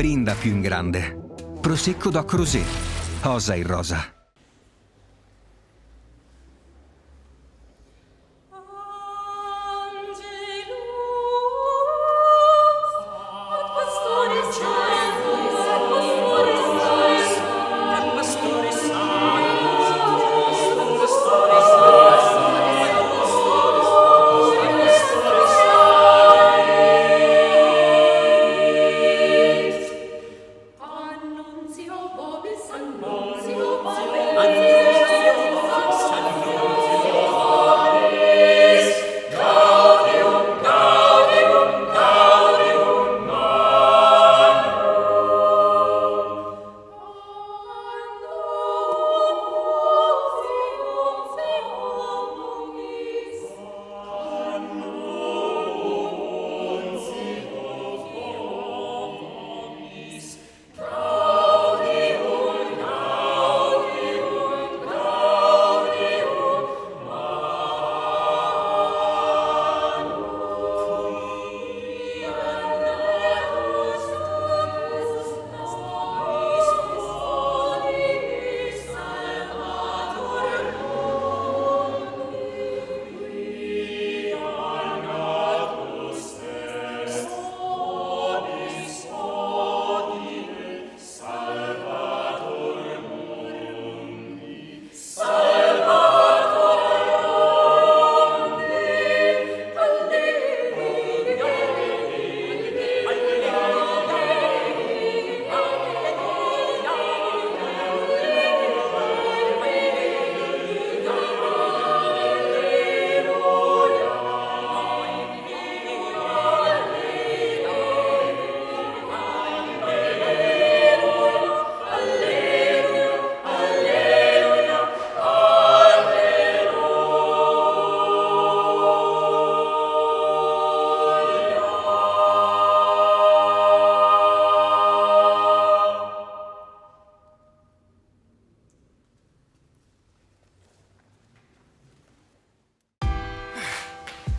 Brinda più in grande. Prosecco Doc Rosé. Osa in rosa.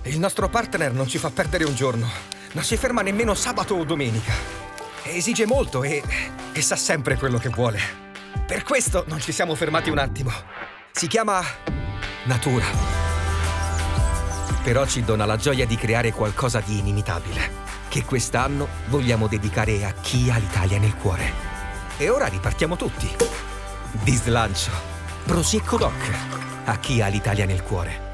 Il nostro partner non ci fa perdere un giorno. Non si ferma nemmeno sabato o domenica. Esige molto e sa sempre quello che vuole. Per questo non ci siamo fermati un attimo. Si chiama natura. Però ci dona la gioia di creare qualcosa di inimitabile, che quest'anno vogliamo dedicare a chi ha l'Italia nel cuore. E ora ripartiamo tutti. Di slancio. Prosecco Doc. A chi ha l'Italia nel cuore.